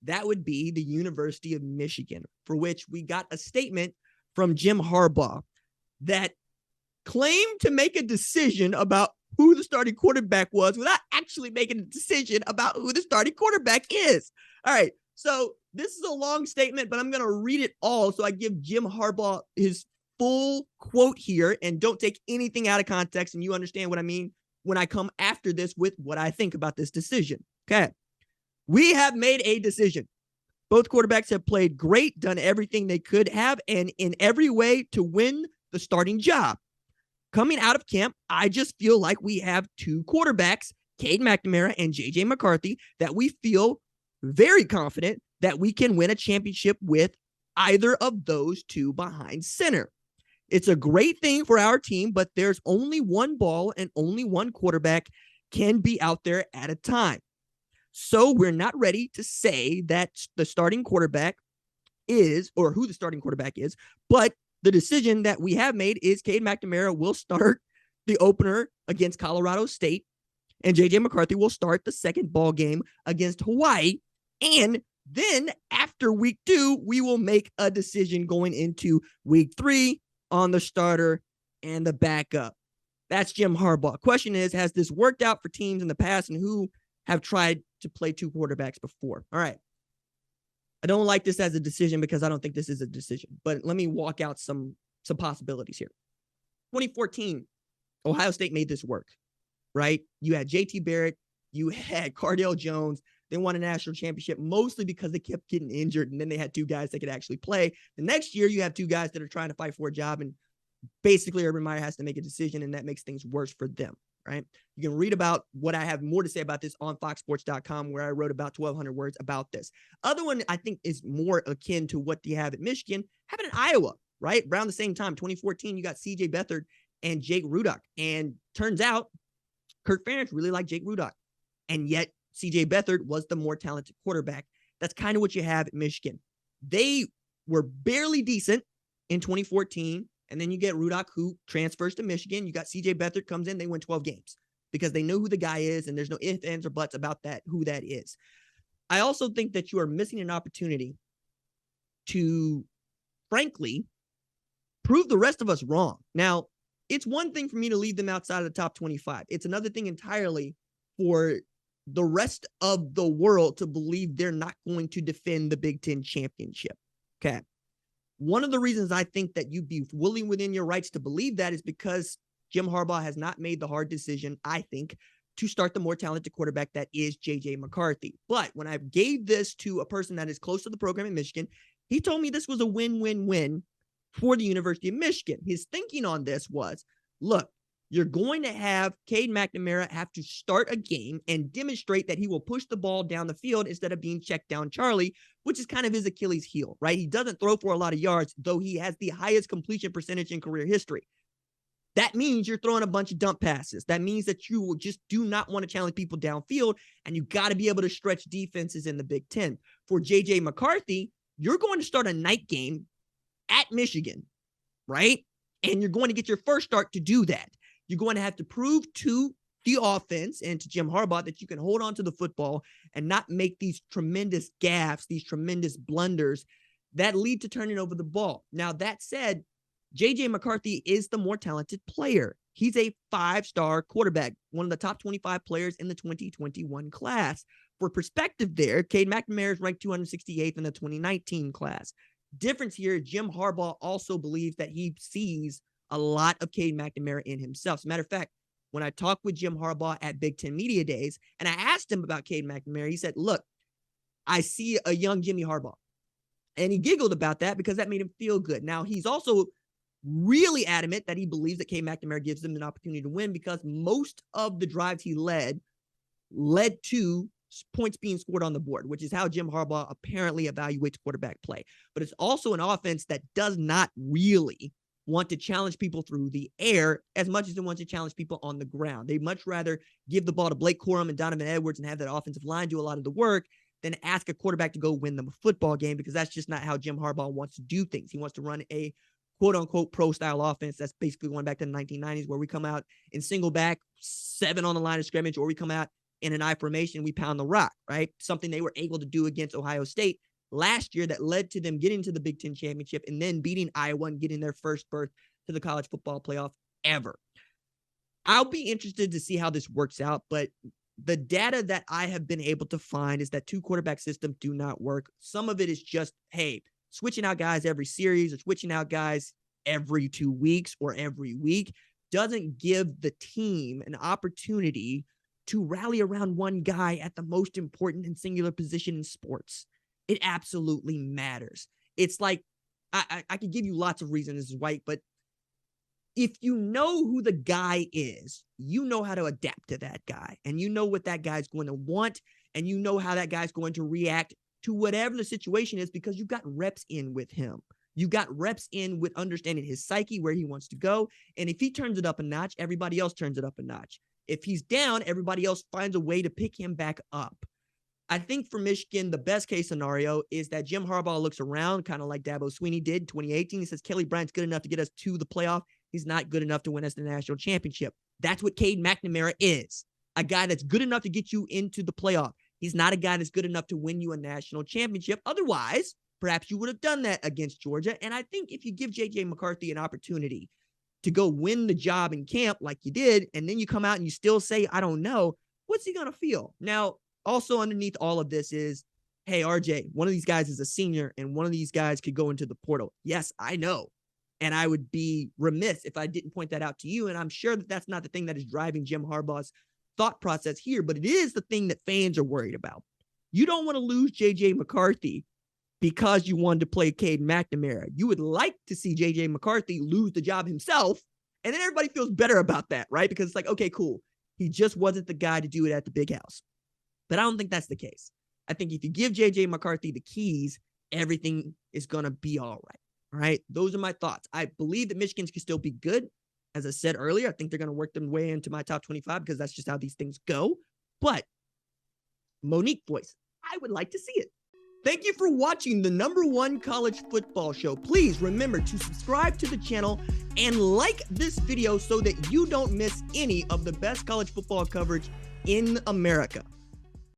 That would be the University of Michigan, for which we got a statement from Jim Harbaugh that claimed to make a decision about who the starting quarterback was without actually making a decision about who the starting quarterback is. All right, so this is a long statement, but I'm going to read it all so I give Jim Harbaugh his full quote here, and don't take anything out of context, and you understand what I mean when I come after this with what I think about this decision. Okay. We have made a decision. Both quarterbacks have played great, done everything they could have, and in every way to win the starting job. Coming out of camp, I just feel like we have two quarterbacks, Cade McNamara and J.J. McCarthy, that we feel very confident that we can win a championship with either of those two behind center. It's a great thing for our team, but there's only one ball and only one quarterback can be out there at a time. So we're not ready to say that the starting quarterback is, or who the starting quarterback is, but the decision that we have made is Cade McNamara will start the opener against Colorado State, and J.J. McCarthy will start the second ball game against Hawaii. And then after week 2, we will make a decision going into week 3 on the starter and the backup. That's Jim Harbaugh. Question is, has this worked out for teams in the past, and who have tried to play two quarterbacks before? All right. I don't like this as a decision because I don't think this is a decision, but let me walk out some possibilities here. 2014, Ohio State made this work, right? You had JT Barrett, you had Cardale Jones. They won a national championship mostly because they kept getting injured, and then they had two guys that could actually play. The next year, you have two guys that are trying to fight for a job, and basically Urban Meyer has to make a decision, and that makes things worse for them, right? You can read about what I have more to say about this on foxsports.com, where I wrote about 1,200 words about this. Other one I think is more akin to what you have at Michigan, happened in Iowa, right? Around the same time, 2014, you got C.J. Beathard and Jake Rudock. And turns out Kirk Ferentz really liked Jake Rudock. And yet C.J. Beathard was the more talented quarterback. That's kind of what you have at Michigan. They were barely decent in 2014. And then you get Rudock, who transfers to Michigan. You got C.J. Beathard comes in. They win 12 games because they know who the guy is, and there's no ifs, ands, or buts about that, who that is. I also think that you are missing an opportunity to, frankly, prove the rest of us wrong. Now, it's one thing for me to leave them outside of the top 25. It's another thing entirely for the rest of the world to believe they're not going to defend the Big Ten championship. Okay. One of the reasons I think that you'd be willing within your rights to believe that is because Jim Harbaugh has not made the hard decision, I think, to start the more talented quarterback that is J.J. McCarthy. But when I gave this to a person that is close to the program in Michigan, he told me this was a win-win-win for the University of Michigan. His thinking on this was, look, you're going to have Cade McNamara have to start a game and demonstrate that he will push the ball down the field instead of being checked down Charlie, which is kind of his Achilles heel, right? He doesn't throw for a lot of yards, though he has the highest completion percentage in career history. That means you're throwing a bunch of dump passes. That means that you will just do not want to challenge people downfield, and you got to be able to stretch defenses in the Big Ten. For J.J. McCarthy, you're going to start a night game at Michigan, right? And you're going to get your first start to do that. You're going to have to prove to the offense and to Jim Harbaugh that you can hold on to the football and not make these tremendous gaffes, these tremendous blunders that lead to turning over the ball. Now, that said, J.J. McCarthy is the more talented player. He's a 5-star quarterback, one of the top 25 players in the 2021 class. For perspective there, Cade McNamara is ranked 268th in the 2019 class. Difference here, Jim Harbaugh also believes that he sees a lot of Cade McNamara in himself. As a matter of fact, when I talked with Jim Harbaugh at Big Ten Media Days, and I asked him about Cade McNamara, he said, look, I see a young Jimmy Harbaugh. And he giggled about that because that made him feel good. Now, he's also really adamant that he believes that Cade McNamara gives them an opportunity to win because most of the drives he led to points being scored on the board, which is how Jim Harbaugh apparently evaluates quarterback play. But it's also an offense that does not really want to challenge people through the air as much as they want to challenge people on the ground. They much rather give the ball to Blake Corum and Donovan Edwards and have that offensive line do a lot of the work than ask a quarterback to go win them a football game, because that's just not how Jim Harbaugh wants to do things. He wants to run a quote-unquote pro-style offense that's basically going back to the 1990s where we come out in single back, 7 on the line of scrimmage, or we come out in an I formation, we pound the rock, right? Something they were able to do against Ohio State last year that led to them getting to the Big Ten championship and then beating Iowa and getting their first berth to the college football playoff ever. I'll be interested to see how this works out, but the data that I have been able to find is that 2-quarterback systems do not work. Some of it is just, hey, switching out guys every series or switching out guys every 2 weeks or every week doesn't give the team an opportunity to rally around one guy at the most important and singular position in sports. It absolutely matters. It's like, I could give you lots of reasons, White, but if you know who the guy is, you know how to adapt to that guy, and you know what that guy's going to want, and you know how that guy's going to react to whatever the situation is because you got reps in with him. You got reps in with understanding his psyche, where he wants to go. And if he turns it up a notch, everybody else turns it up a notch. If he's down, everybody else finds a way to pick him back up. I think for Michigan, the best case scenario is that Jim Harbaugh looks around, kind of like Dabo Swinney did in 2018. He says, Kelly Bryant's good enough to get us to the playoff. He's not good enough to win us the national championship. That's what Cade McNamara is, a guy that's good enough to get you into the playoff. He's not a guy that's good enough to win you a national championship. Otherwise, perhaps you would have done that against Georgia. And I think if you give J.J. McCarthy an opportunity to go win the job in camp like you did, and then you come out and you still say, I don't know, what's he going to feel? Now, also underneath all of this is, hey, RJ, one of these guys is a senior and one of these guys could go into the portal. Yes, I know. And I would be remiss if I didn't point that out to you. And I'm sure that that's not the thing that is driving Jim Harbaugh's thought process here, but it is the thing that fans are worried about. You don't want to lose J.J. McCarthy because you wanted to play Cade McNamara. You would like to see J.J. McCarthy lose the job himself, and then everybody feels better about that, right? Because it's like, okay, cool. He just wasn't the guy to do it at the big house. But I don't think that's the case. I think if you give J.J. McCarthy the keys, everything is going to be all right. All right. Those are my thoughts. I believe that Michigan can still be good. As I said earlier, I think they're going to work their way into my top 25 because that's just how these things go. But Monique voice, I would like to see it. Thank you for watching the #1 college football show. Please remember to subscribe to the channel and like this video so that you don't miss any of the best college football coverage in America.